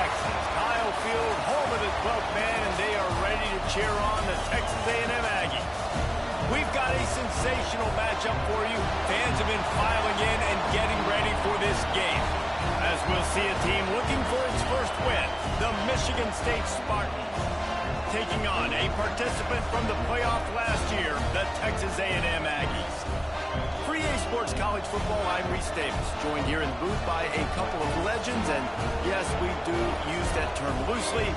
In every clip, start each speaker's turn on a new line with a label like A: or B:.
A: Texas. Kyle Field, home of the 12th man, and they are ready to cheer on the Texas A&M Aggies. We've got a sensational matchup for you. Fans have been filing in and getting ready for this game. As we'll see a team looking for its first win, the Michigan State Spartans, taking on a participant from the playoff last year, the Texas A&M Aggies. For EA Sports College Football, I'm Reese Davis, joined here in the booth by a couple of legends, and yes, we do use that term loosely.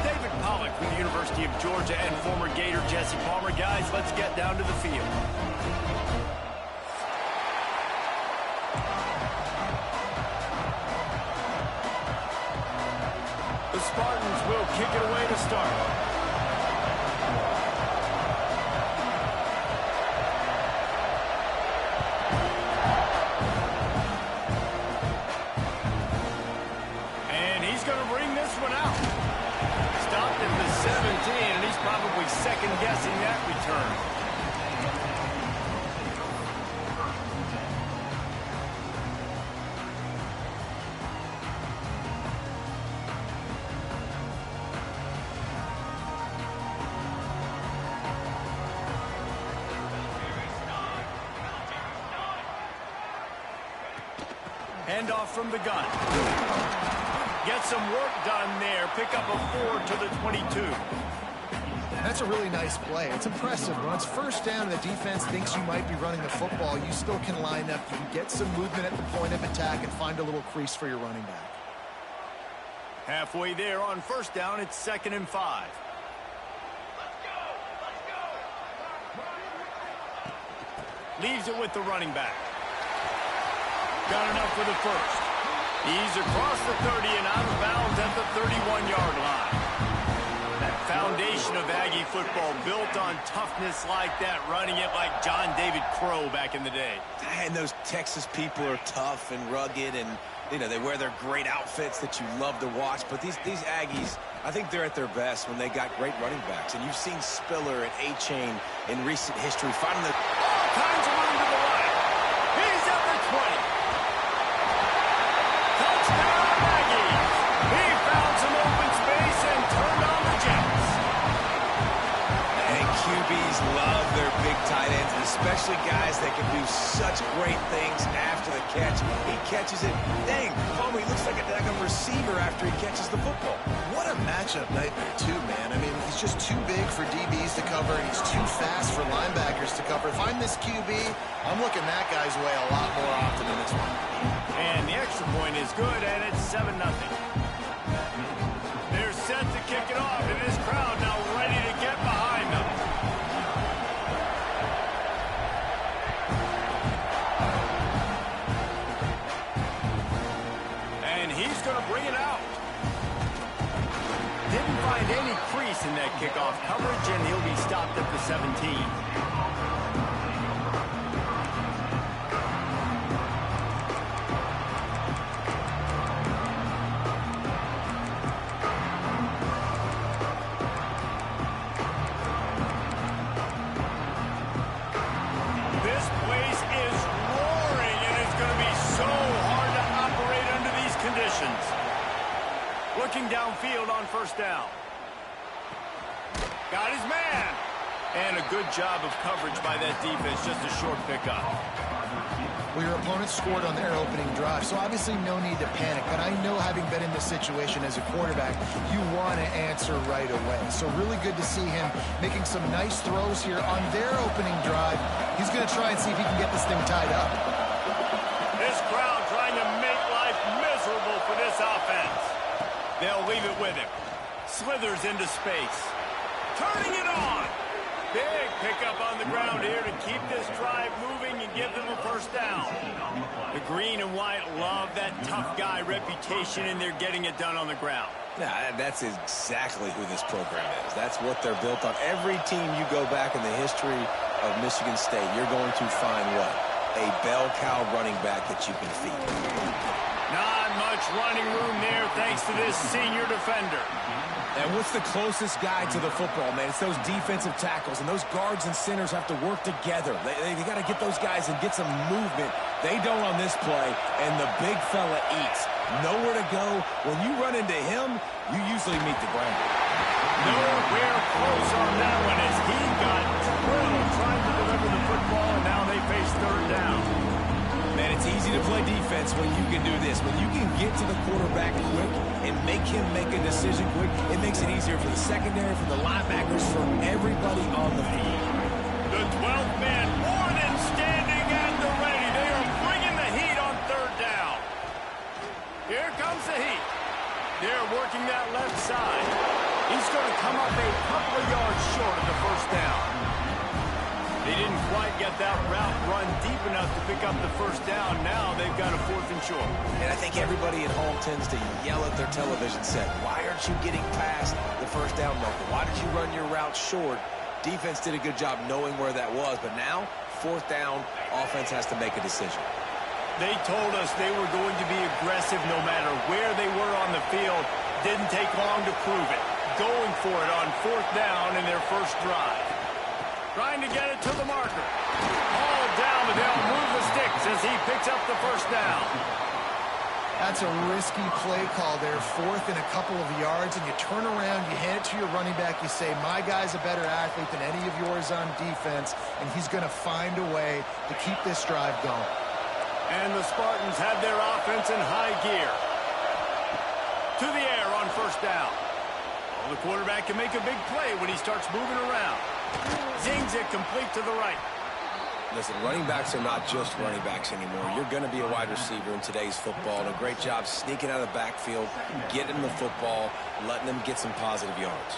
A: David Pollack from the University of Georgia and former Gator Jesse Palmer. Guys, let's get down to the field. The Spartans will kick it away to start. Probably second-guessing that return. Handoff from the gun. Get some work done there. Pick up a 4 to the 22.
B: That's a really nice play. It's impressive. When it's first down and the defense thinks you might be running the football, you still can line up. You can get some movement at the point of attack and find a little crease for your running back.
A: Halfway there on first down, it's 2nd and 5. Leaves it with the running back. Got enough for the first. He's across the 30 and out of bounds at the 31-yard line. Foundation of Aggie football built on toughness like that, running it like John David Crow back in the day.
C: And those Texas people are tough and rugged, and you know they wear their great outfits that you love to watch. But these Aggies, I think they're at their best when they got great running backs. And you've seen Spiller and A-Chain in recent history finding
A: all kinds of room to the right. He's at the 20. Touchdown Aggies. He found some open space and turned on the Jets.
C: QBs love their big tight ends, and especially guys that can do such great things after the catch. He catches it. Dang, Palmer, he looks like a receiver after he catches the football.
B: What a matchup nightmare, too, man. I mean, he's just too big for DBs to cover, and he's too fast for linebackers to cover. If I'm this QB, I'm looking that guy's way a lot more often than this one.
A: And the extra point is good, and it's 7-0. They're set to kick it off, and this crowd now ready to get behind them. He's going to bring it out. Didn't find any crease in that kickoff coverage, and he'll be stopped at the 17. This place is roaring, and it's going to be so hard to operate under these conditions. Looking downfield on first down. Got his man. And a good job of coverage by that defense. Just a short pickup.
B: Well, your opponent scored on their opening drive, so obviously no need to panic. But I know, having been in this situation as a quarterback, you want to answer right away. So really good to see him making some nice throws here on their opening drive. He's going to try and see if he can get this thing tied up.
A: This crowd trying to make life miserable for this offense. They'll leave it with him. Slithers into space. Turning it on. Big pickup on the ground here to keep this drive moving and give them a first down. The green and white love that tough guy reputation, and they're getting it done on the ground.
C: Yeah, that's exactly who this program is. That's what they're built on. Every team you go back in the history of Michigan State, you're going to find what? A bell cow running back that you can feed.
A: Not much running room there thanks to this senior defender.
C: And what's the closest guy to the football, man? It's those defensive tackles, and those guards and centers have to work together. They got to get those guys and get some movement. They don't on this play, and the big fella eats. Nowhere to go. When you run into him, you usually meet the ground.
A: Nowhere close on that one as he got drilled trying to deliver the football, and now they face third down.
C: Man, it's easy to play defense when you can do this. When you can get to the quarterback quick and make him make a decision quick, it makes it easier for the secondary, for the linebackers, for everybody on the field.
A: The 12th man more than standing at the ready. They are bringing the heat on third down. Here comes the heat. They're working that left side. He's going to come up a couple of yards short of the first down. They didn't quite get that route run deep enough to pick up the first down. Now they've got a 4th and short.
C: And I think everybody at home tends to yell at their television set, why aren't you getting past the first down marker? Why did you run your route short? Defense did a good job knowing where that was, but now, 4th down, offense has to make a decision.
A: They told us they were going to be aggressive no matter where they were on the field. Didn't take long to prove it. Going for it on 4th down in their first drive. Trying to get it to the marker. All down, but they'll move the sticks as he picks up the first down.
B: That's a risky play call there, 4th and a couple of yards, and you turn around, you hand it to your running back, you say, my guy's a better athlete than any of yours on defense, and he's going to find a way to keep this drive going.
A: And the Spartans have their offense in high gear. To the air on first down. Well, the quarterback can make a big play when he starts moving around. Zings it complete to the right.
C: Listen, running backs are not just running backs anymore. You're going to be a wide receiver in today's football, and a great job sneaking out of the backfield, getting the football, letting them get some positive yards.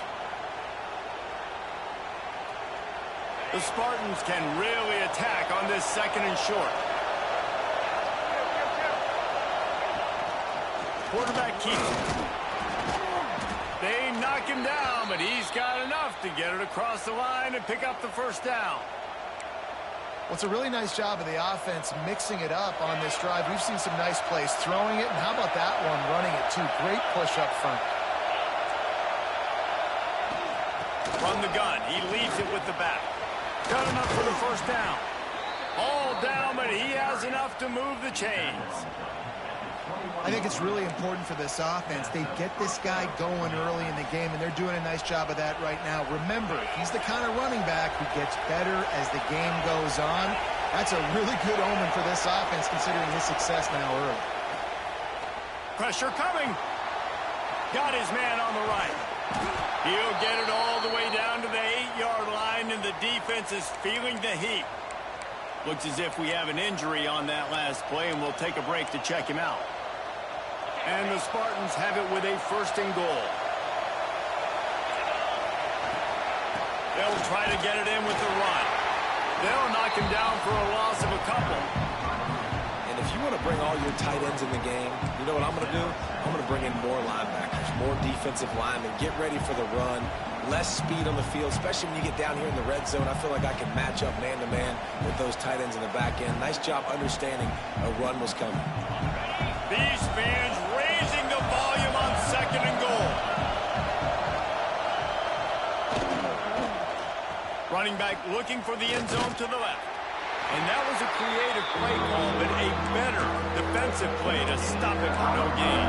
A: The Spartans can really attack on this 2nd and short. Quarterback keeps it. They knock him down, but he's got enough to get it across the line and pick up the first down.
B: Well, it's a really nice job of the offense mixing it up on this drive. We've seen some nice plays throwing it, and how about that one running it too? Great push up front.
A: From the gun, he leaves it with the back. Got enough for the first down. All down, but he has enough to move the chains.
B: I think it's really important for this offense. They get this guy going early in the game, and they're doing a nice job of that right now. Remember, he's the kind of running back who gets better as the game goes on. That's a really good omen for this offense, considering his success now early.
A: Pressure coming. Got his man on the right. He'll get it all the way down to the 8-yard line, and the defense is feeling the heat. Looks as if we have an injury on that last play, and we'll take a break to check him out. And the Spartans have it with a 1st and goal. They'll try to get it in with the run. They'll knock him down for a loss of a couple.
C: And if you want to bring all your tight ends in the game, you know what I'm going to do? I'm going to bring in more linebackers, more defensive linemen, get ready for the run, less speed on the field, especially when you get down here in the red zone. I feel like I can match up man-to-man with those tight ends in the back end. Nice job understanding a run was coming.
A: These fans raising the volume on 2nd and goal. Running back looking for the end zone to the left. And that was a creative play call, but a better defensive play to stop it for no gain.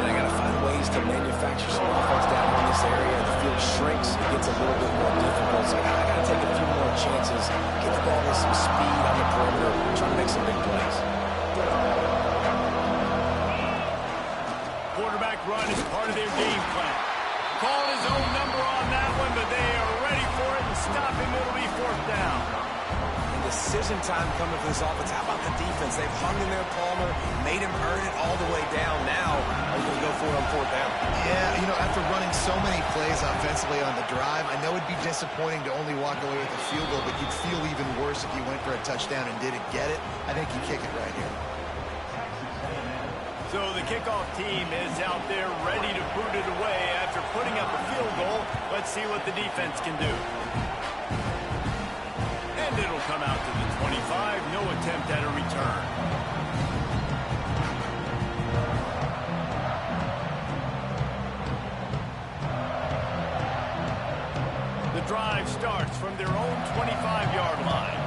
C: And I got to find ways to manufacture some offense down in this area. The field shrinks, it gets a little bit more difficult. So I got to take a few more chances, get the ball with some speed on the perimeter, try to make some big plays.
A: Quarterback run is part of their game plan. Called his own number on that one, but they are ready for it and stop him. It'll be 4th down.
C: And decision time coming for this offense. How about the defense? They've hung in there, Palmer, made him earn it all the way down. Now, are you going to go for it on 4th down?
B: Yeah, you know, after running so many plays offensively on the drive, I know it'd be disappointing to only walk away with a field goal, but you'd feel even worse if you went for a touchdown and didn't get it. I think you kick it right here.
A: So the kickoff team is out there ready to boot it away after putting up a field goal. Let's see what the defense can do. And it'll come out to the 25. No attempt at a return. drive starts from their own 25-yard line.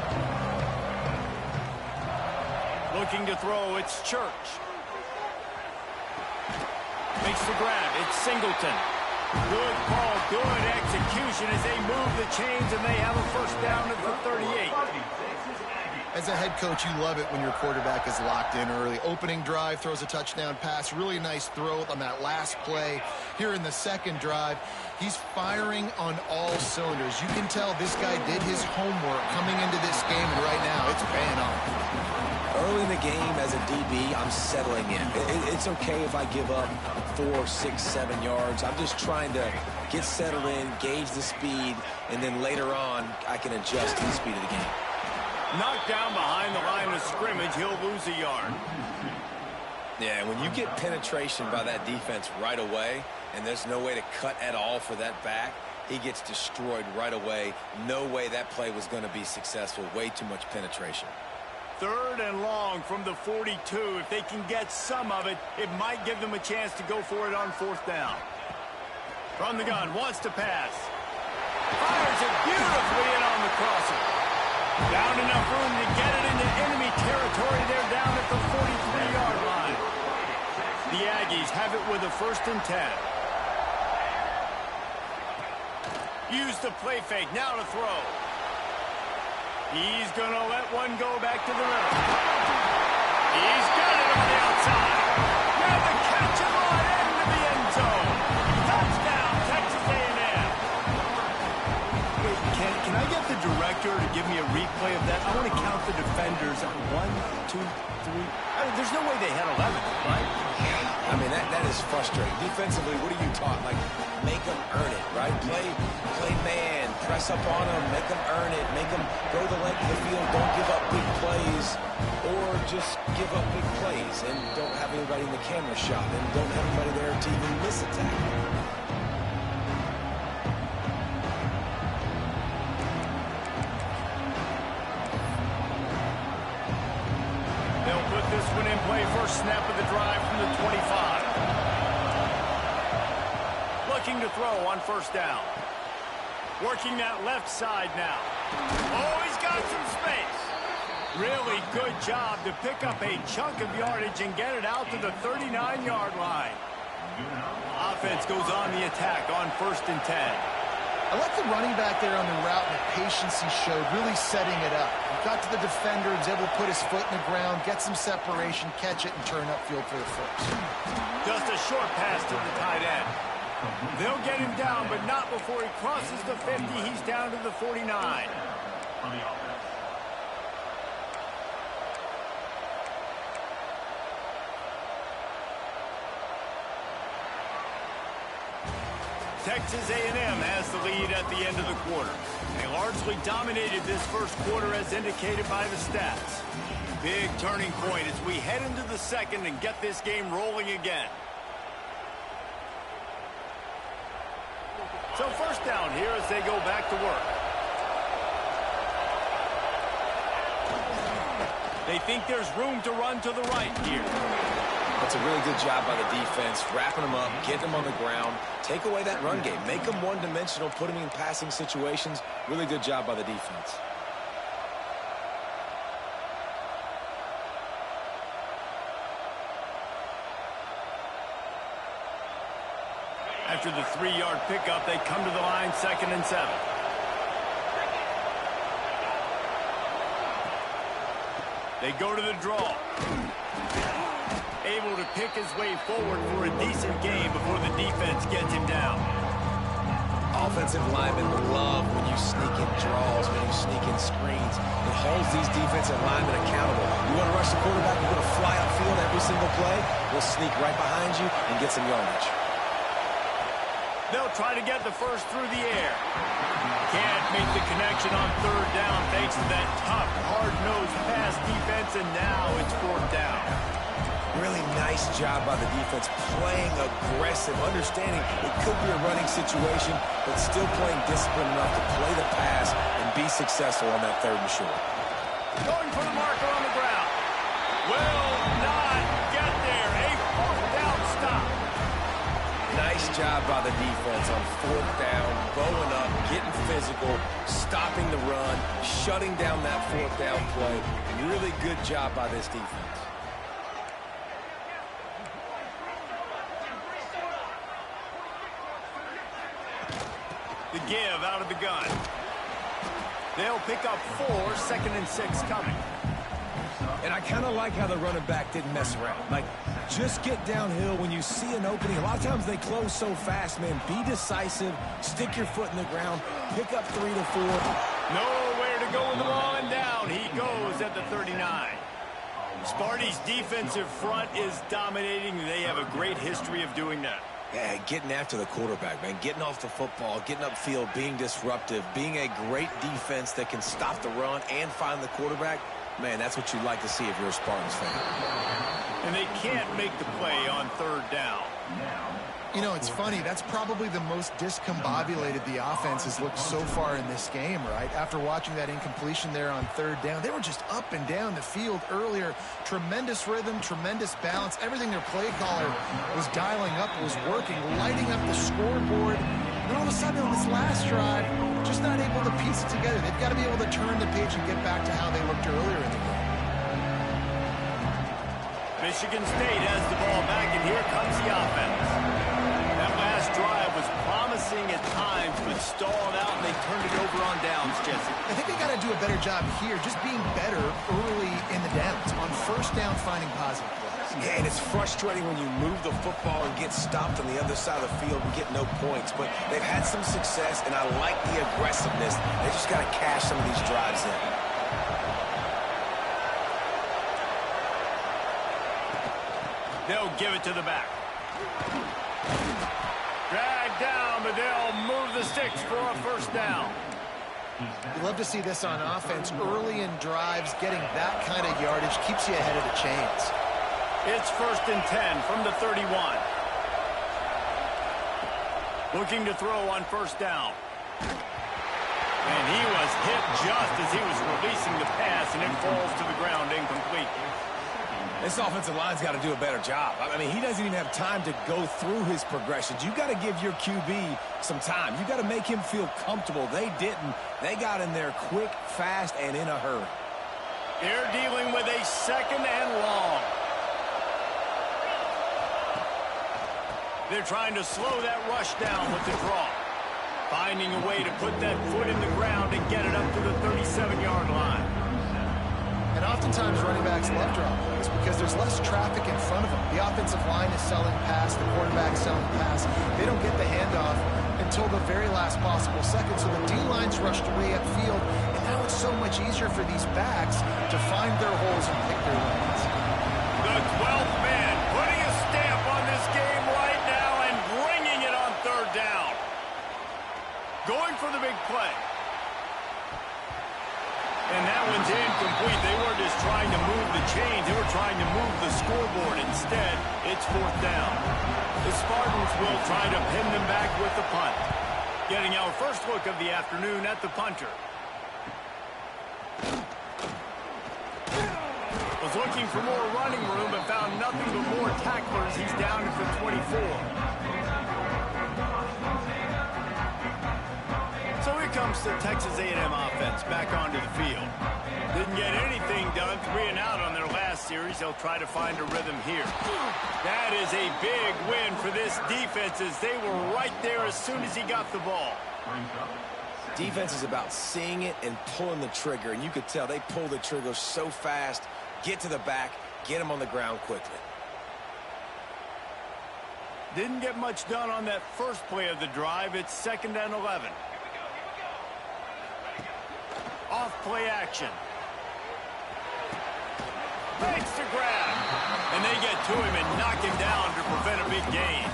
A: Looking to throw, it's Church. Makes the grab, it's Singleton. Good call, good execution as they move the chains, and they have a first down at the 38.
B: As a head coach, you love it when your quarterback is locked in early. Opening drive, throws a touchdown pass. Really nice throw on that last play. Here in the second drive, he's firing on all cylinders. You can tell this guy did his homework coming into this game, and right now it's paying off.
C: Early in the game, as a DB, I'm settling in. It's okay if I give up 4, 6, 7 yards. I'm just trying to get settled in, gauge the speed, and then later on, I can adjust to the speed of the game.
A: Knocked down behind the line of scrimmage, he'll lose a yard.
C: Yeah, when you get penetration by that defense right away, and there's no way to cut at all for that back, he gets destroyed right away. No way that play was going to be successful. Way too much penetration.
A: 3rd and long from the 42. If they can get some of it, it might give them a chance to go for it on 4th down. From the gun, wants to pass. Fires it beautifully in on the crosser. Down enough room to get it into enemy territory. They're down at the 43-yard line. The Aggies have it with a 1st and 10. Use the play fake, now to throw. He's going to let one go back to the middle. He's got it on the outside. Now the catch and run into the end zone. Touchdown, Texas A&M. Wait, can I get the director to give me a replay of that? I want to count the defenders. 1, 2, 3. There's no way they had 11, right?
C: I mean, that is frustrating. Defensively, what are you taught? Like, make them earn it, right? Play man, press up on them, make them earn it, make them go the length of the field, don't give up big plays, or just give up big plays and don't have anybody in the camera shot and don't have anybody there to even miss a tackle.
A: They'll put this one in play. First snap of the drive from the 25. Looking to throw on 1st down. Working that left side now. Oh, he's got some space. Really good job to pick up a chunk of yardage and get it out to the 39-yard line. Offense goes on the attack on 1st and 10.
B: I like the running back there on the route and the patience he showed, really setting it up. He got to the defender and was able to put his foot in the ground, get some separation, catch it, and turn upfield for the first.
A: Just a short pass to the tight end. They'll get him down, but not before he crosses the 50. He's down to the 49. Texas A&M has the lead at the end of the quarter. They largely dominated this first quarter as indicated by the stats. Big turning point as we head into the second and get this game rolling again. So 1st down here as they go back to work. They think there's room to run to the right here.
C: That's a really good job by the defense, wrapping them up, getting them on the ground, take away that run game, make them one-dimensional, put them in passing situations. Really good job by the defense.
A: After the 3-yard pickup, they come to the line 2nd and 7. They go to the draw. Able to pick his way forward for a decent game before the defense gets him down.
C: Offensive linemen love when you sneak in draws, when you sneak in screens. It holds these defensive linemen accountable. You want to rush the quarterback, you're going to fly upfield every single play. We'll sneak right behind you and get some yardage.
A: They'll try to get the first through the air. Can't make the connection on 3rd down thanks to that tough, hard-nosed pass defense, and now it's 4th down.
C: Really nice job by the defense, playing aggressive, understanding it could be a running situation, but still playing disciplined enough to play the pass and be successful on that 3rd and short.
A: Going for the marker on the ground. Will not get there. A 4th down stop.
C: Nice job by the defense on 4th down, bowing up, getting physical, stopping the run, shutting down that 4th down play. Really good job by this defense.
A: The give out of the gun. They'll pick up 4, 2nd and 6 coming.
C: And I kind of like how the running back didn't mess around. Like, just get downhill when you see an opening. A lot of times they close so fast, man. Be decisive, stick your foot in the ground, pick up 3 to 4.
A: Nowhere to go with the ball, and down he goes at the 39. Sparty's defensive front is dominating. They have a great history of doing that.
C: Yeah, getting after the quarterback, man. Getting off the football, getting upfield, being disruptive, being a great defense that can stop the run and find the quarterback. Man, that's what you'd like to see if you're a Spartans fan.
A: And they can't make the play on 3rd down.
B: You know, it's funny. That's probably the most discombobulated the offense has looked so far in this game, right? After watching that incompletion there on 3rd down, they were just up and down the field earlier. Tremendous rhythm, tremendous balance. Everything their play caller was dialing up was working, lighting up the scoreboard. And all of a sudden on this last drive, just not able to piece it together. They've got to be able to turn the page and get back to how they looked earlier in the game.
A: Michigan State has the ball back, and here comes the offense. That last drive was promising at times, but stalled out, and they turned it over on downs, Jesse.
B: I think they got to do a better job here, just being better early in the downs. On 1st down, finding positive plays.
C: Yeah, and it's frustrating when you move the football and get stopped on the other side of the field and get no points. But they've had some success, and I like the aggressiveness. They just got to cash some of these drives in.
A: They'll give it to the back. Drag down, but they'll move the sticks for a 1st down.
B: You love to see this on offense. Early in drives, getting that kind of yardage keeps you ahead of the chains.
A: It's 1st and 10 from the 31. Looking to throw on 1st down. And he was hit just as he was releasing the pass, and it falls to the ground incomplete.
C: This offensive line's got to do a better job. I mean, he doesn't even have time to go through his progressions. You got to give your QB some time. You got to make him feel comfortable. They didn't. They got in there quick, fast, and in a hurry.
A: They're dealing with a 2nd and long. They're trying to slow that rush down with the draw. Finding a way to put that foot in the ground and get it up to the 37-yard line.
B: And oftentimes running backs love draw plays because there's less traffic in front of them. The offensive line is selling pass, the quarterback's selling pass. They don't get the handoff until the very last possible second, so the D-line's rushed way upfield, and now it's so much easier for these backs to find their holes and pick their lanes.
A: The 12th man putting a stamp on this game right now and bringing it on 3rd down. Going for the big play. And that one's incomplete. They weren't just trying to move the chains. They were trying to move the scoreboard. Instead, it's 4th down. The Spartans will try to pin them back with the punt. Getting our first look of the afternoon at the punter. Was looking for more running room, but found nothing but more tacklers. He's down at the 24. So here comes the Texas A&M offense back onto the field. Didn't get anything done, 3 and out on their last series. They'll try to find a rhythm here. That is a big win for this defense as they were right there as soon as he got the ball.
C: Defense is about seeing it and pulling the trigger, and you could tell they pull the trigger so fast, get to the back, get him on the ground quickly.
A: Didn't get much done on that first play of the drive. It's 2nd and 11. Off play action. Makes the grab. And they get to him and knock him down to prevent a big gain.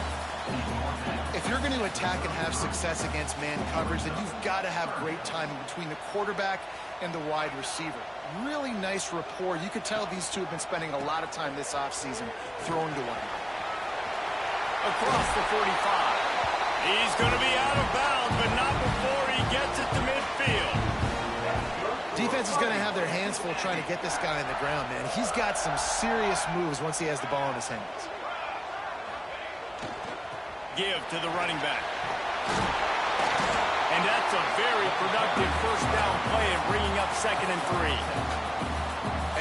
B: If you're going to attack and have success against man coverage, then you've got to have great timing between the quarterback and the wide receiver. Really nice rapport. You could tell these two have been spending a lot of time this offseason throwing to one another.
A: Across the 45. He's going to be out of bounds, but not before he gets it to midfield.
B: Defense is going to have their hands full trying to get this guy on the ground, man. He's got some serious moves once he has the ball in his hands.
A: give to the running back. And that's a very productive first down play and bringing up 2nd and 3.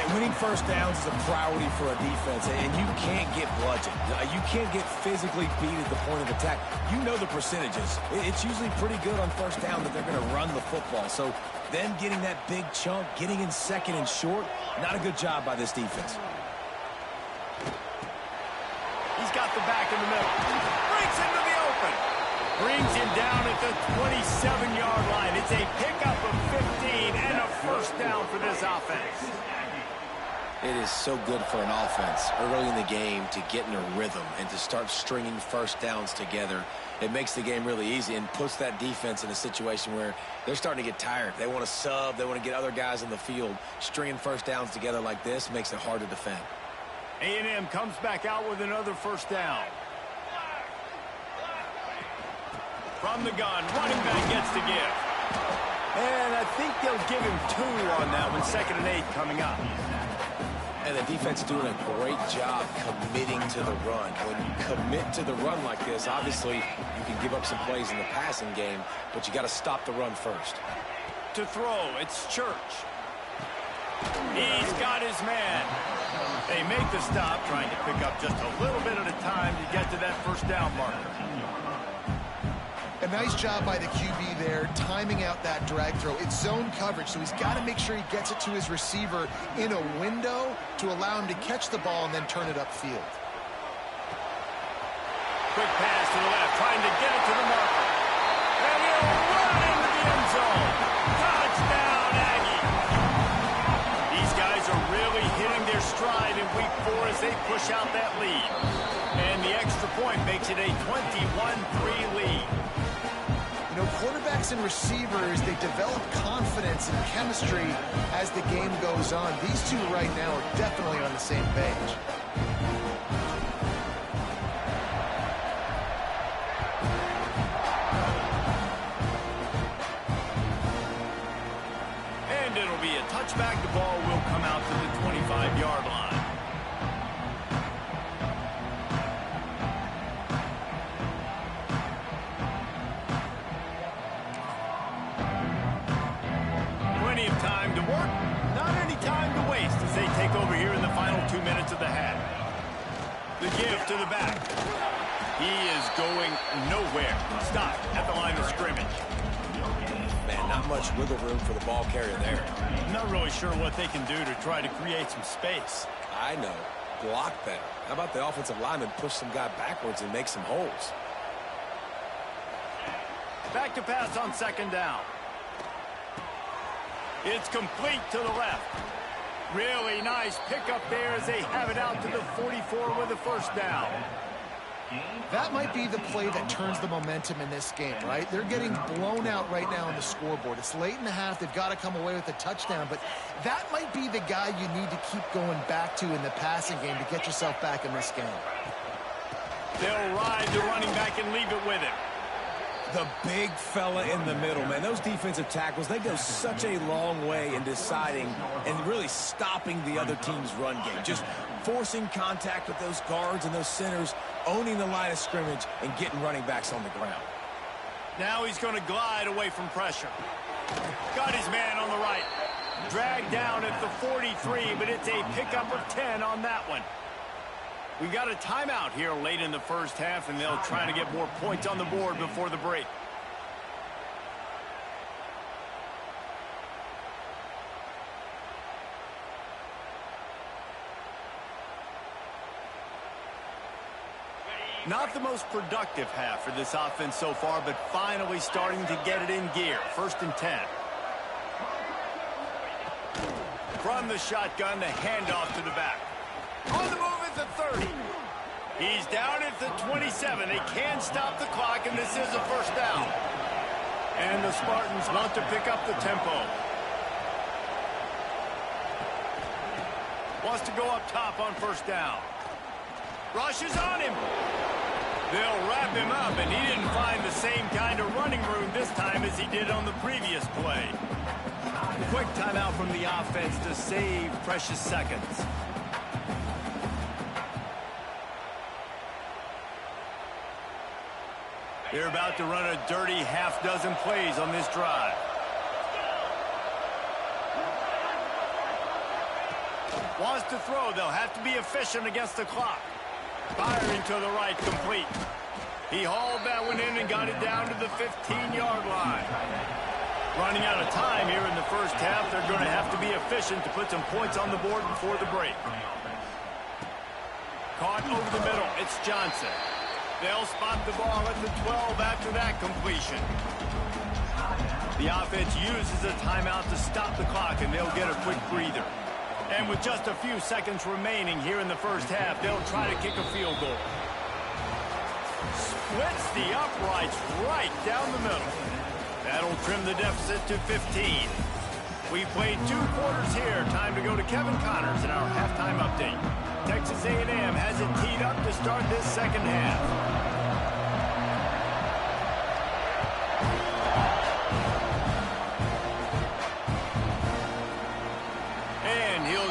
C: And winning first downs is a priority for a defense, and you can't get bludgeoned. You can't get physically beat at the point of attack. You know the percentages. It's usually pretty good on first down that they're going to run the football. So them getting that big chunk, getting in 2nd and short, not a good job by this defense.
A: He's got the back in the middle. Breaks into the open. Brings him down at the 27-yard line. It's a pickup of 15 and a first down for this offense.
C: It is so good for an offense early in the game to get in a rhythm and to start stringing first downs together. It makes the game really easy and puts that defense in a situation where they're starting to get tired. They want to sub. They want to get other guys on the field. Stringing first downs together like this makes it hard to defend.
A: A&M comes back out with another first down. From the gun, running back gets to give. And I think they'll give him 2 on that one. 2nd and 8 coming up.
C: And the defense is doing a great job committing to the run. When you commit to the run like this, obviously you can give up some plays in the passing game, but you got to stop the run first.
A: To throw, it's Church. He's got his man. They make the stop, trying to pick up just a little bit at a time to get to that first down marker.
B: A nice job by the QB there, timing out that drag throw. It's zone coverage, so he's got to make sure he gets it to his receiver in a window to allow him to catch the ball and then turn it upfield.
A: Quick pass to the left, trying to get it to the marker. And he'll run into the end zone. Touchdown, Aggie. These guys are really hitting their stride in week 4 as they push out that lead. And the extra point makes it a 21-3 lead.
B: You know, quarterbacks and receivers, they develop confidence and chemistry as the game goes on. These two right now are definitely on the same page.
A: And it'll be a touchback. The ball will come out to the 25-yard line. Time to work, not any time to waste as they take over here in the final 2 minutes of the half. The give to the back. He is going nowhere. Stopped at the line of scrimmage.
C: Man, not much wiggle room for the ball carrier there.
A: Not really sure what they can do to try to create some space.
C: I know. Block better. How about the offensive lineman push some guy backwards and make some holes?
A: Back to pass on 2nd down. It's complete to the left. Really nice pickup there as they have it out to the 44 with a first down.
B: That might be the play that turns the momentum in this game, right? They're getting blown out right now on the scoreboard. It's late in the half. They've got to come away with a touchdown, but that might be the guy you need to keep going back to in the passing game to get yourself back in this game.
A: They'll ride the running back and leave it with him.
C: The big fella in the middle, man. Those defensive tackles, they go such a long way in deciding and really stopping the other team's run game. Just forcing contact with those guards and those centers, owning the line of scrimmage, and getting running backs on the ground.
A: Now he's going to glide away from pressure. Got his man on the right. Dragged down at the 43, but it's a pickup of 10 on that one. We've got a timeout here late in the first half, and they'll try to get more points on the board before the break. Not the most productive half for this offense so far, but finally starting to get it in gear. 1st and 10. From the shotgun, the handoff to the back. On the move at the 30. He's down at the 27. They can stop the clock, and this is a first down. And the Spartans want to pick up the tempo. Wants to go up top on first down. Rushes on him. They'll wrap him up, and he didn't find the same kind of running room this time as he did on the previous play. Quick timeout from the offense to save precious seconds. They're about to run a dirty half-dozen plays on this drive. Wants to throw. They'll have to be efficient against the clock. Firing to the right, complete. He hauled that one in and got it down to the 15-yard line. Running out of time here in the first half. They're going to have to be efficient to put some points on the board before the break. Caught over the middle. It's Johnson. They'll spot the ball at the 12 after that completion. The offense uses a timeout to stop the clock, and they'll get a quick breather. And with just a few seconds remaining here in the first half, they'll try to kick a field goal. Splits the uprights right down the middle. That'll trim the deficit to 15. We've played 2 quarters here. Time to go to Kevin Connors in our halftime update. Texas A&M has it teed up to start this second half.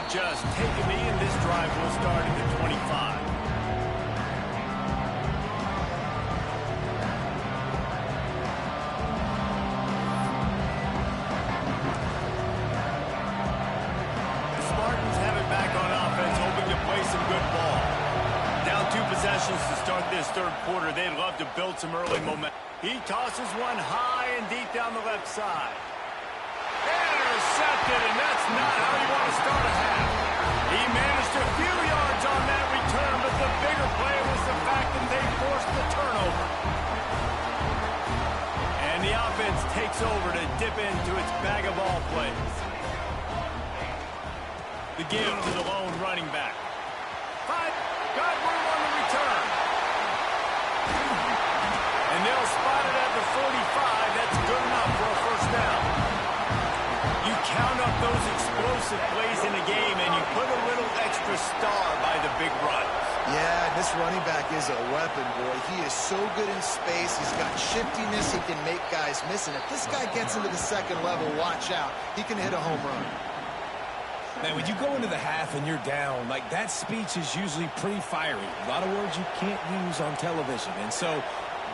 A: Just take a knee, and this drive will start at the 25. The Spartans have it back on offense, hoping to play some good ball. Down 2 possessions to start this third quarter. They'd love to build some early momentum. He tosses one high and deep down the left side. Intercepted, and that's not how you want to start a half. He managed a few yards on that return, but the bigger play was the fact that they forced the turnover. And the offense takes over to dip into its bag of ball plays. The give to the lone running back. Got room on the return. And they'll spot it at the 45. That's good enough for a first down. You count up those explosive plays in a game, and you put a little extra star by the big runs.
B: Yeah, this running back is a weapon, boy. He is so good in space. He's got shiftiness. He can make guys miss. And if this guy gets into the second level, watch out. He can hit a home run.
D: Man, when you go into the half and you're down, like, that speech is usually pretty fiery. A lot of words you can't use on television. And so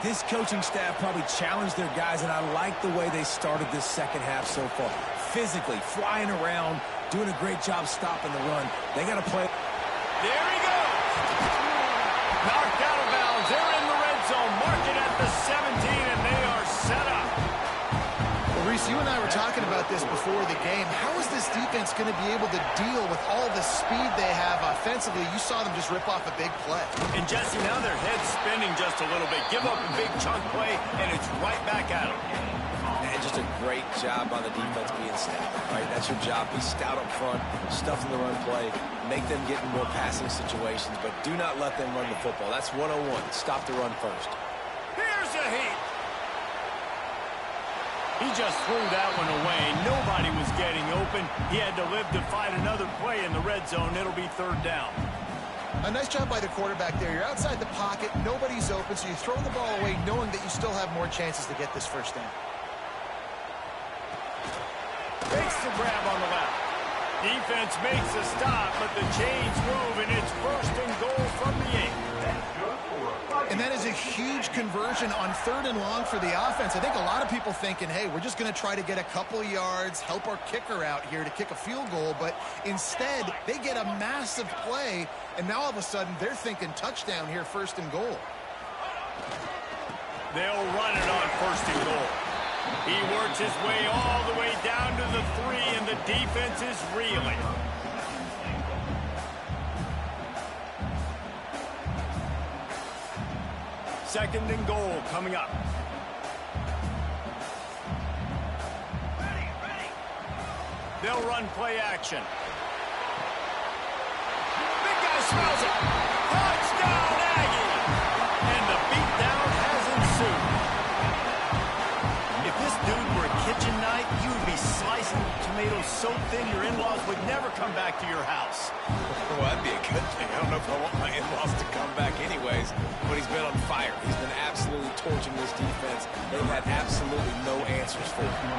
D: this coaching staff probably challenged their guys, and I like the way they started this second half so far. Physically, flying around, doing a great job stopping the run. They got to play.
A: There he goes. Knocked out of bounds. They're in the red zone. Mark it at the 17, and they are set up.
B: Well, Reese, you and I were talking about this before the game. How is this defense going to be able to deal with all the speed they have offensively? You saw them just rip off a big play.
A: And, Jesse, now their head's spinning just a little bit. Give up a big chunk play, and it's right back at them.
C: And just a great job on the defense being stout, right? That's your job. Be stout up front, stuff in the run play, make them get in more passing situations, but do not let them run the football. That's 101. Stop the run first.
A: Here's a heat. He just threw that one away. Nobody was getting open. He had to live to fight another play in the red zone. It'll be third down.
B: A nice job by the quarterback there. You're outside the pocket. Nobody's open, so you throw the ball away knowing that you still have more chances to get this first down.
A: Makes the grab on the left. Defense makes a stop, but the chains move, and it's first and goal from the 8.
B: And that is a huge conversion on 3rd and long for the offense. I think a lot of people thinking, hey, we're just going to try to get a couple yards, help our kicker out here to kick a field goal. But instead, they get a massive play, and now all of a sudden they're thinking touchdown here, 1st and goal.
A: They'll run it on 1st and goal. He works his way all the way down to the 3, and the defense is reeling. Second and goal coming up. They'll run play action. Big guy smells it. Touchdown, Aggie! And the beatdown has ensued. If this dude were a kitchen knife, you would be slicing tomatoes so thin your in-laws would never come back to your house.
C: Well, that'd be a good thing. I don't know if I want my in-laws to come back anyways, but he's been on fire. He's been absolutely torching this defense. They've had absolutely no answers for him.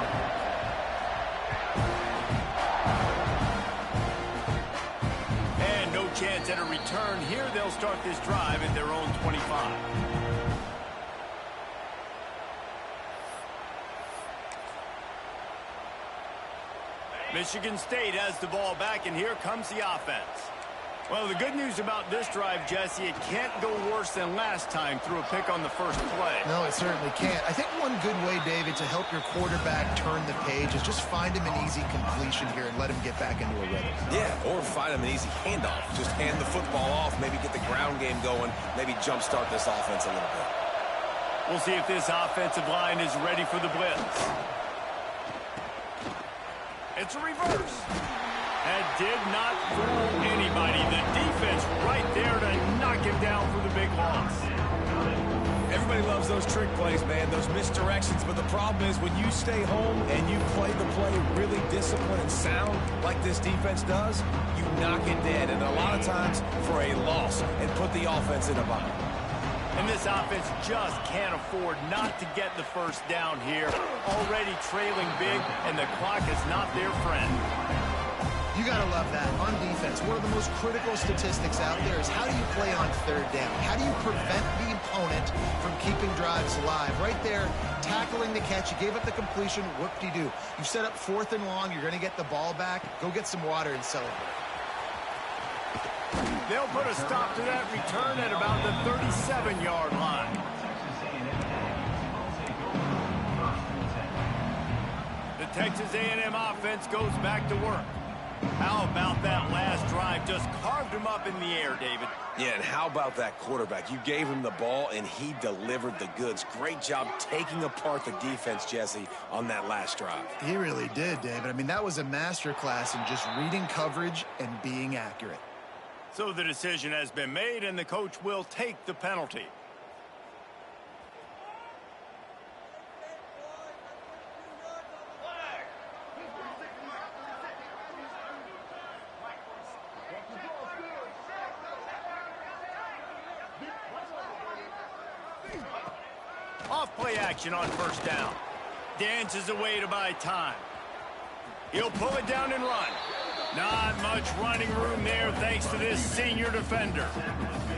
A: And no chance at a return. Here they'll start this drive at their own 25. Michigan State has the ball back, and here comes the offense. Well, the good news about this drive, Jesse, it can't go worse than last time through a pick on the first play.
B: No, it certainly can't. I think one good way, David, to help your quarterback turn the page is just find him an easy completion here and let him get back into a rhythm.
C: Yeah, or find him an easy handoff. Just hand the football off, maybe get the ground game going, maybe jumpstart this offense a little bit.
A: We'll see if this offensive line is ready for the blitz. It's a reverse. That did not fool anybody. The defense right there to knock him down for the big loss.
D: Everybody loves those trick plays, man, those misdirections. But the problem is when you stay home and you play the play really disciplined and sound like this defense does, you knock it dead. And a lot of times for a loss and put the offense in a bind.
A: And this offense just can't afford not to get the first down here. Already trailing big, and the clock is not their friend.
B: You got to love that. On defense, one of the most critical statistics out there is how do you play on third down? How do you prevent the opponent from keeping drives alive? Right there, tackling the catch. You gave up the completion. Whoop-de-doo. You set up 4th and long. You're going to get the ball back. Go get some water and celebrate.
A: They'll put a stop to that return at about the 37-yard line. The Texas A&M offense goes back to work. How about that last drive? Just carved him up in the air, David.
C: Yeah, and how about that quarterback? You gave him the ball, and he delivered the goods. Great job taking apart the defense, Jesse, on that last drive.
B: He really did, David. I mean, that was a masterclass in just reading coverage and being accurate.
A: So the decision has been made, and the coach will take the penalty. Off-play action on first down. Dances away to buy time. He'll pull it down and run. Not much running room there thanks to this senior defender.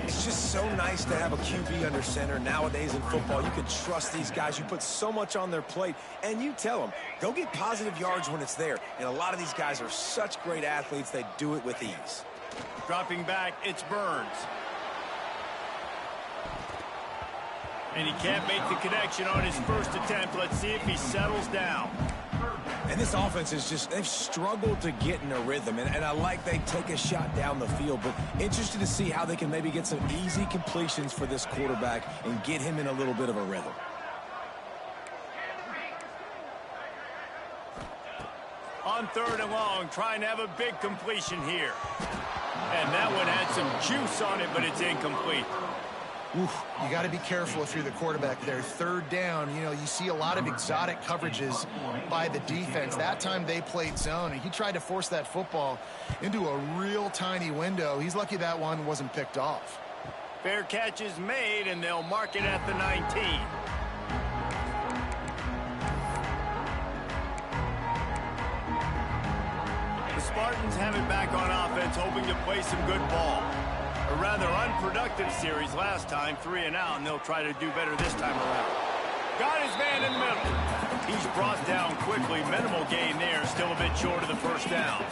C: It's just so nice to have a QB under center. Nowadays in football, you can trust these guys. You put so much on their plate, and you tell them, go get positive yards when it's there. And a lot of these guys are such great athletes, they do it with ease.
A: Dropping back, it's Burns. And he can't make the connection on his first attempt. Let's see if he settles down.
D: And this offense is just, they've struggled to get in a rhythm. And I like they take a shot down the field, but interested to see how they can maybe get some easy completions for this quarterback and get him in a little bit of a rhythm.
A: On 3rd and long, trying to have a big completion here. And that one had some juice on it, but it's incomplete.
B: Oof, you got to be careful if you're the quarterback there. 3rd down, you know, you see a lot of exotic coverages by the defense. That time they played zone, and he tried to force that football into a real tiny window. He's lucky that one wasn't picked off.
A: Fair catch is made, and they'll mark it at the 19. The Spartans have it back on offense, hoping to play some good ball. A rather unproductive series last time, 3 and out, and they'll try to do better this time around. Got his man in the middle. He's brought down quickly. Minimal gain there, still a bit short of the first down.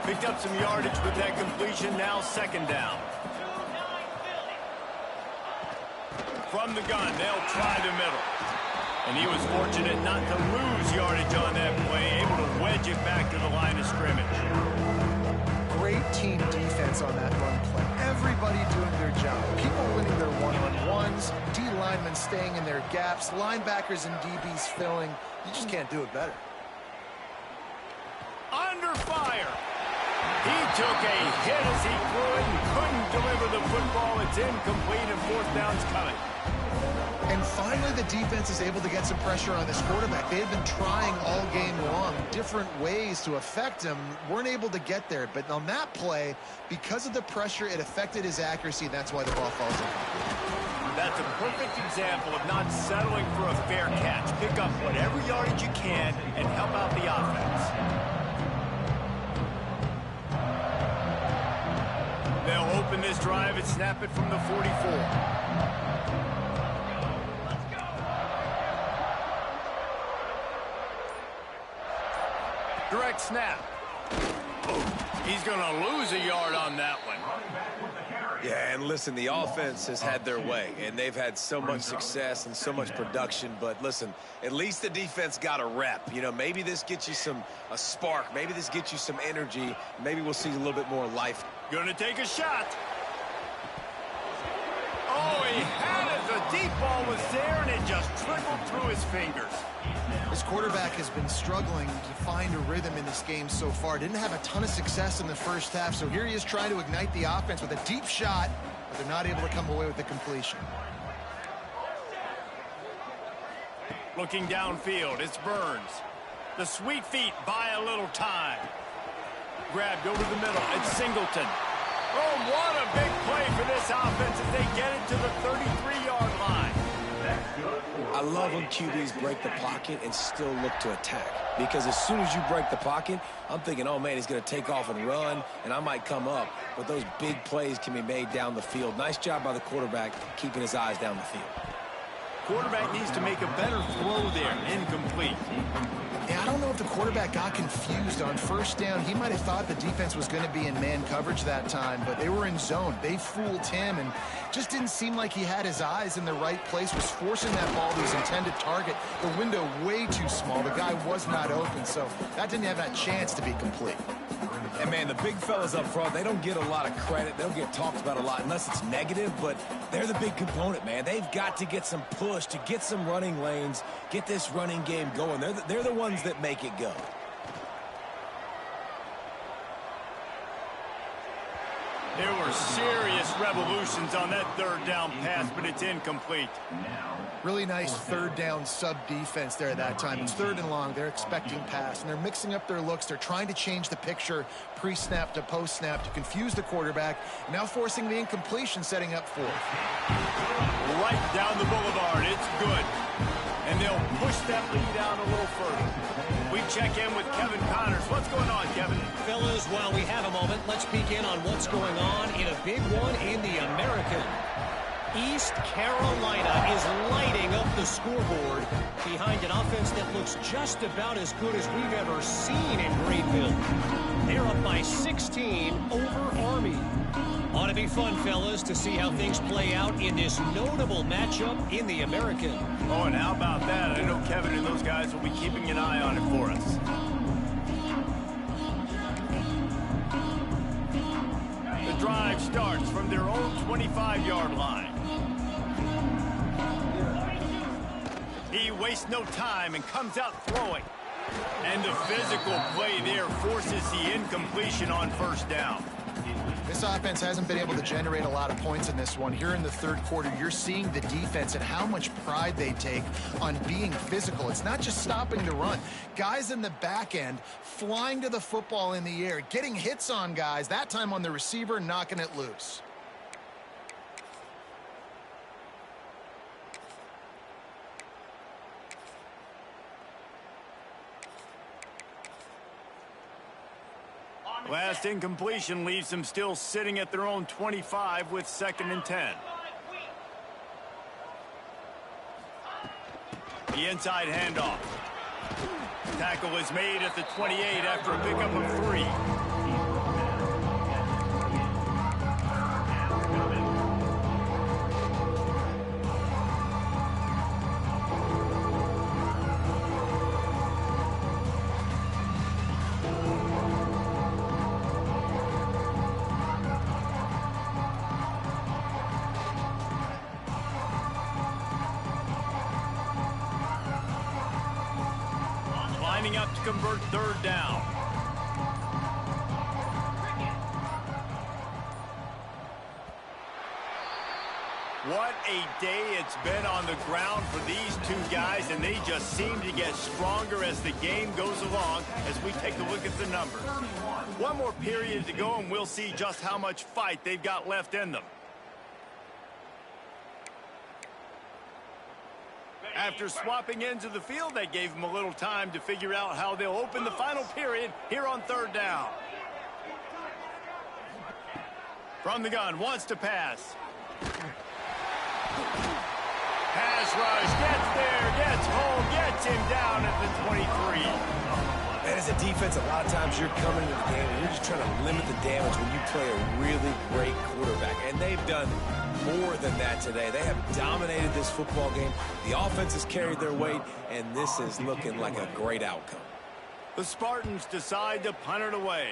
A: Picked up some yardage with that completion, now 2nd down. From the gun, they'll try the middle. And he was fortunate not to lose yardage on that play, able to wedge it back to the line of scrimmage.
B: Great team defense on that run play. Everybody doing their job. People winning their one-on-ones, D linemen staying in their gaps, linebackers and DBs filling. You just can't do it better.
A: Under fire. He took a hit as he threw it and couldn't deliver the football. It's incomplete, and 4th down's coming.
B: And finally, the defense is able to get some pressure on this quarterback. They had been trying all game long, different ways to affect him, weren't able to get there. But on that play, because of the pressure, it affected his accuracy, and that's why the ball falls incomplete.
A: That's a perfect example of not settling for a fair catch. Pick up whatever yardage you can and help out the offense. They'll open this drive and snap it from the 44. Direct snap. He's going to lose a yard on that one.
C: Yeah, and listen, the offense has had their way, and they've had so much success and so much production. But listen, at least the defense got a rep. You know, maybe this gets you a spark. Maybe this gets you some energy. Maybe we'll see a little bit more life.
A: Going to take a shot. Oh, he had it. The deep ball was there, and it just trickled through his fingers.
B: This quarterback has been struggling to find a rhythm in this game so far. Didn't have a ton of success in the first half, so here he is trying to ignite the offense with a deep shot, but they're not able to come away with the completion.
A: Looking downfield, it's Burns. The sweet feet buy a little time. Grabbed over the middle, it's Singleton. Oh, what a big play for this offense as they get it to the 33-yard line.
C: I love when QBs break the pocket and still look to attack. Because as soon as you break the pocket, I'm thinking, oh, man, he's going to take off and run, and I might come up. But those big plays can be made down the field. Nice job by the quarterback keeping his eyes down the field.
A: Quarterback needs to make a better throw there. Incomplete.
B: Yeah, I don't know if the quarterback got confused on first down. He might have thought the defense was going to be in man coverage that time, but they were in zone. They fooled him and just didn't seem like he had his eyes in the right place, was forcing that ball to his intended target. The window way too small. The guy was not open, so that didn't have that chance to be complete.
D: And, man, the big fellas up front, they don't get a lot of credit. They don't get talked about a lot unless it's negative, but they're the big component, man. They've got to get some push, to get some running lanes, get this running game going. They're the ones that make it go.
A: There were serious revolutions on that third down pass, but it's incomplete.
B: Really nice third down sub defense there that time. It's third and long. They're expecting pass, and they're mixing up their looks. They're trying to change the picture pre-snap to post-snap to confuse the quarterback, now forcing the incompletion, setting up fourth.
A: Right down the boulevard. It's good. And they'll push that lead out a little further. We check in with Kevin Connors. What's going on, Kevin?
E: Fellas, while we have a moment, let's peek in on what's going on in a big one in the American. East Carolina is lighting up the scoreboard behind an offense that looks just about as good as we've ever seen in Greenville. They're up by 16 over Army. Ought to be fun, fellas, to see how things play out in this notable matchup in the American.
A: Oh, and how about that? I know Kevin and those guys will be keeping an eye on it for us. The drive starts from their own 25-yard line. He wastes no time and comes out throwing. And the physical play there forces the incompletion on first down.
B: This offense hasn't been able to generate a lot of points in this one. Here in the third quarter, you're seeing the defense and how much pride they take on being physical. It's not just stopping the run. Guys in the back end flying to the football in the air, getting hits on guys, that time on the receiver, knocking it loose.
A: Last incompletion leaves them still sitting at their own 25 with 2nd and 10. The inside handoff. Tackle is made at the 28 after a pickup of 3. Lining up to convert third down. What a day it's been on the ground for these two guys, and they just seem to get stronger as the game goes along as we take a look at the numbers. One more period to go, and we'll see just how much fight they've got left in them. After swapping ends of the field, they gave them a little time to figure out how they'll open the final period here on third down. From the gun, wants to pass. Pass rush, gets there, gets home, gets him down at the 23.
D: That is As a defense, a lot of times you're coming into the game and you're just trying to limit the damage when you play a really great quarterback. And they've done more than that today. They have dominated this football game. The offense has carried their weight, and this is looking like a great outcome.
A: The Spartans decide to punt it away.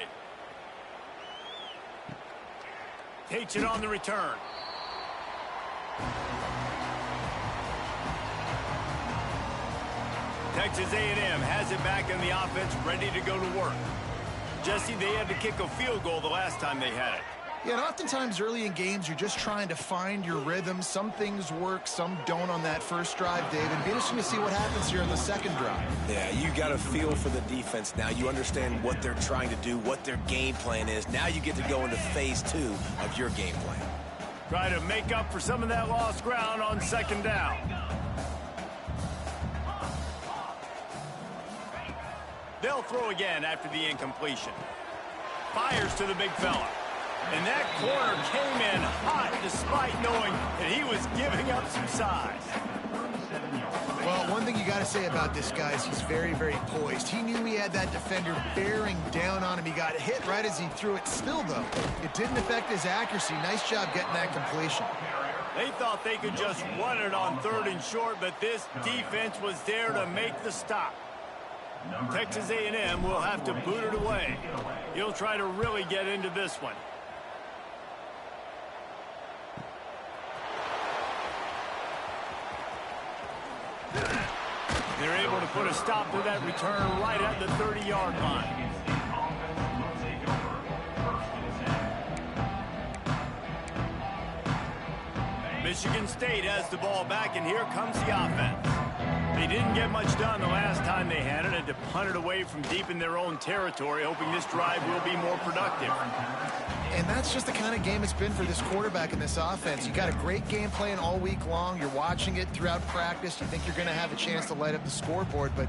A: Takes it on the return. Texas A&M has it back in the offense, ready to go to work. Jesse, they had to kick a field goal the last time they had it.
B: Yeah, and oftentimes early in games, you're just trying to find your rhythm. Some things work, some don't on that first drive, David. Be interesting to see what happens here in the second drive.
D: Yeah, you got a feel for the defense now. You understand what they're trying to do, what their game plan is. Now you get to go into phase 2 of your game plan.
A: Try to make up for some of that lost ground on second down. They'll throw again after the incompletion. Fires to the big fella. And that corner came in hot despite knowing that he was giving up some size.
B: Well, one thing you got to say about this guy is he's very, very poised. He knew he had that defender bearing down on him. He got hit right as he threw it. Still, though, it didn't affect his accuracy. Nice job getting that completion.
A: They thought they could just run it on 3rd and short, but this defense was there to make the stop. Texas A&M will have to boot it away. He'll try to really get into this one. They're able to put a stop to that return right at the 30-yard line. Michigan State has the ball back, and here comes the offense. They didn't get much done the last time they had it, and to punt it away from deep in their own territory, hoping this drive will be more productive.
B: And that's just the kind of game it's been for this quarterback in this offense. You got a great game plan all week long. You're watching it throughout practice. You think you're going to have a chance to light up the scoreboard, but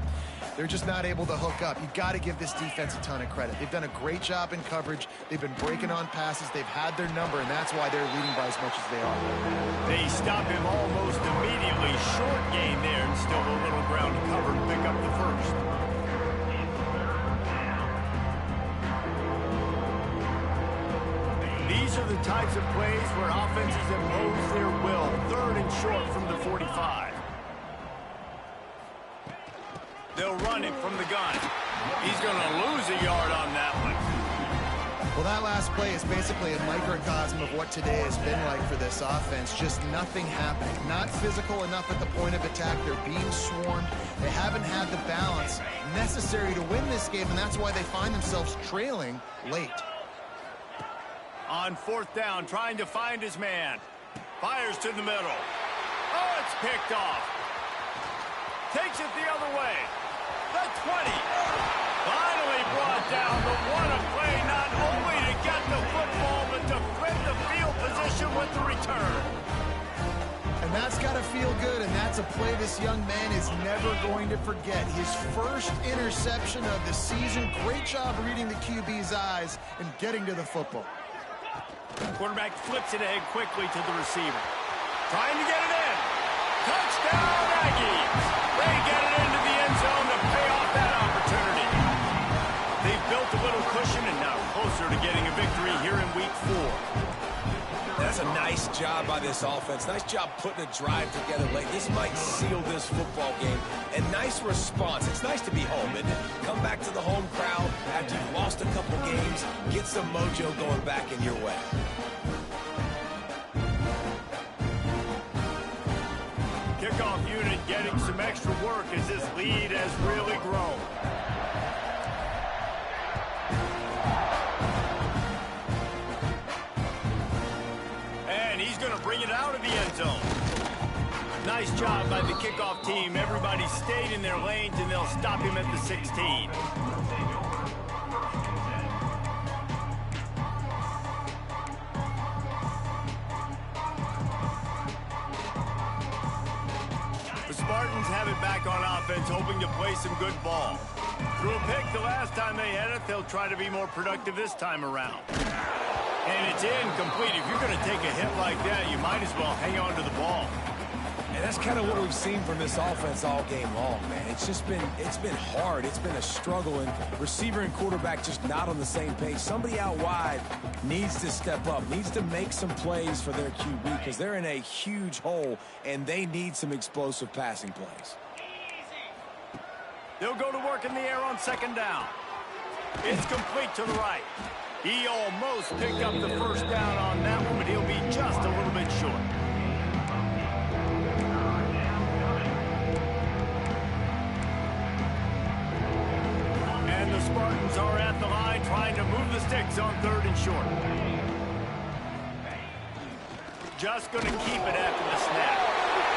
B: they're just not able to hook up. You got to give this defense a ton of credit. They've done a great job in coverage. They've been breaking on passes. They've had their number, and that's why they're leading by as much as they are.
A: They stop him almost immediately. Short gain there, and still a little ground to cover to pick up the first. These are the types of plays where offenses impose their will. 3rd and short from the 45. They'll run it from the gun. He's going to lose a yard on that one.
B: Well, that last play is basically a microcosm of what today has been like for this offense. Just nothing happening. Not physical enough at the point of attack. They're being swarmed. They haven't had the balance necessary to win this game, and that's why they find themselves trailing late.
A: On 4th down, trying to find his man. Fires to the middle. Oh, it's picked off. Takes it the other way. The 20. Finally brought down, but what a play, not only to get the football, but to flip the field position with the return.
B: And that's got to feel good, and that's a play this young man is never going to forget. His first interception of the season. Great job reading the QB's eyes and getting to the football.
A: Quarterback flips it ahead quickly to the receiver. Trying to get it in. Touchdown, Aggies. They get it into the end zone to pay off that opportunity. They've built a little cushion and now closer to getting a victory here in week 4.
D: That's a nice job by this offense. Nice job putting a drive together late. This might seal this football game. And nice response. It's nice to be home, isn't it? Come back to the home crowd after you've lost a couple games. Get some mojo going back in your way.
A: Kickoff unit getting some extra work as this lead has really grown. And he's going to bring it out of the end zone. Nice job by the kickoff team. Everybody stayed in their lanes, and they'll stop him at the 16. The Spartans have it back on offense, hoping to play some good ball. Threw a pick the last time they had it. They'll try to be more productive this time around. And it's incomplete. If you're going to take a hit like that, you might as well hang on to the ball.
D: And that's kind of what we've seen from this offense all game long, man. It's been hard. It's been a struggle, and receiver and quarterback just not on the same page. Somebody out wide needs to step up, needs to make some plays for their QB because they're in a huge hole, and they need some explosive passing plays.
A: They'll go to work in the air on second down. It's complete to the right. He almost picked up the first down on that one, but he'll be just a little bit short. And the Spartans are at the line trying to move the sticks on third and short. Just going to keep it after the snap.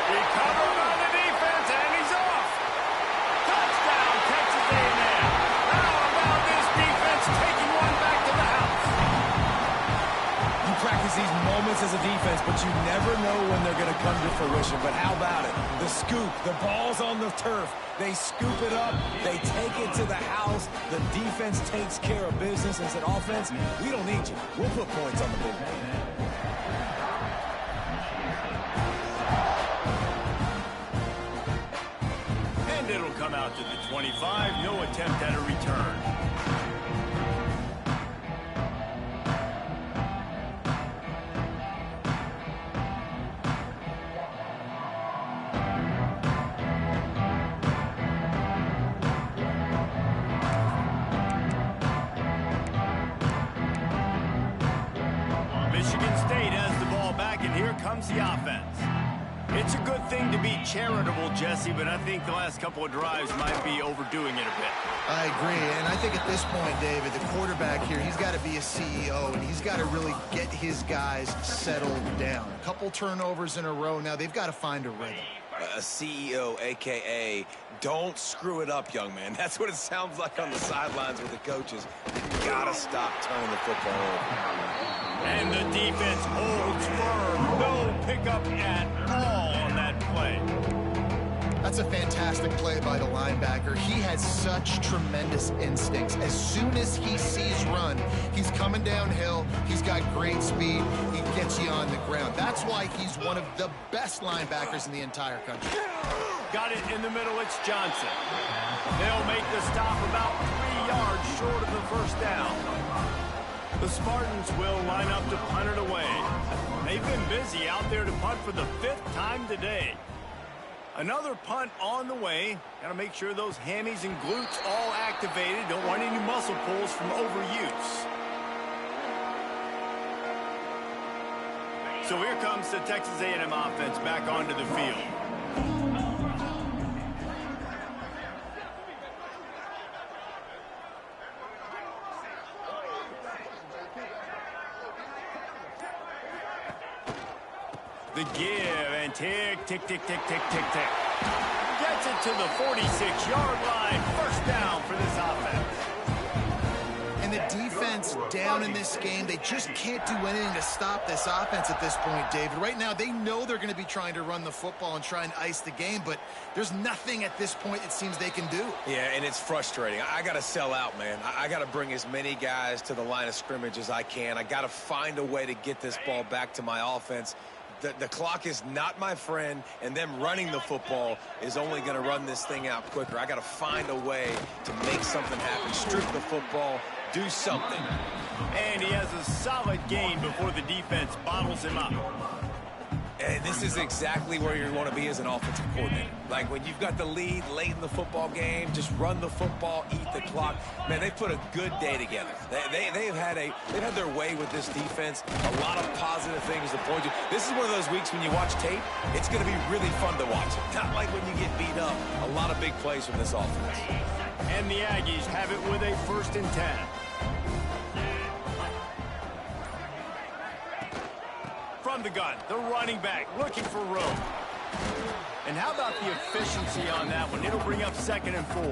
A: Recovered by the defense, and he's off. Touchdown, Texas A&M. How about this defense taking one back to the house?
D: You practice these moments as a defense, but you never know when they're going to come to fruition. But how about it? The scoop, the ball's on the turf. They scoop it up. They take it to the house. The defense takes care of business and said, offense, we don't need you. We'll put points on the board.
A: It'll come out to the 25. No attempt at a return. Michigan State has the ball back, and here comes the offense. It's a good thing to be charitable, Jesse, but I think the last couple of drives might be overdoing it a bit.
B: I agree, and I think at this point, David, the quarterback here, he's got to be a CEO, and he's got to really get his guys settled down. A couple turnovers in a row now. They've got to find a rhythm.
C: A CEO, a.k.a. don't screw it up, young man. That's what it sounds like on the sidelines with the coaches. You got to stop turning the football over.
A: And the defense holds firm. No pickup at all on that play.
B: That's a fantastic play by the linebacker. He has such tremendous instincts. As soon as he sees run, he's coming downhill. He's got great speed. He gets you on the ground. That's why he's one of the best linebackers in the entire country.
A: Got it in the middle. It's Johnson. They'll make the stop about 3 yards short of the first down. The Spartans will line up to punt it away. They've been busy out there to punt for the 5th time today. Another punt on the way. Got to make sure those hammies and glutes all activated. Don't want any muscle pulls from overuse. So here comes the Texas A&M offense back onto the field. The give, and tick, tick, tick, tick, tick, tick, tick. Gets it to the 46-yard line. First down for this offense.
B: And the defense down in this game, they just can't do anything to stop this offense at this point, David. Right now, they know they're going to be trying to run the football and try and ice the game, but there's nothing at this point it seems they can do.
C: Yeah, and it's frustrating. I got to sell out, man. I got to bring as many guys to the line of scrimmage as I can. I got to find a way to get this ball back to my offense. The clock is not my friend, and them running the football is only going to run this thing out quicker. I got to find a way to make something happen, strip the football, do something.
A: And he has a solid gain before the defense bottles him up.
C: And this is exactly where you want to be as an offensive coordinator. Like when you've got the lead late in the football game, just run the football, eat the clock. Man, they put a good day together. They've had their way with this defense. A lot of positive things to point to. This is one of those weeks when you watch tape, it's going to be really fun to watch it. Not like when you get beat up. A lot of big plays from this offense.
A: And the Aggies have it with a 1st and 10. From the gun, the running back looking for room. And how about the efficiency on that one? It'll bring up 2nd and 4.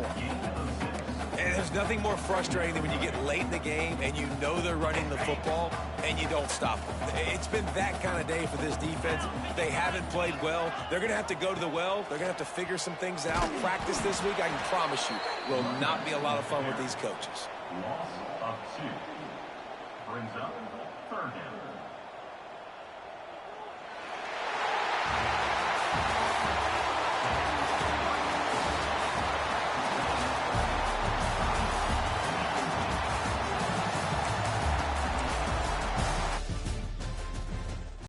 C: And there's nothing more frustrating than when you get late in the game and you know they're running the football and you don't stop them. It's been that kind of day for this defense. They haven't played well. They're going to have to go to the well. They're going to have to figure some things out. Practice this week, I can promise you, will not be a lot of fun with these coaches.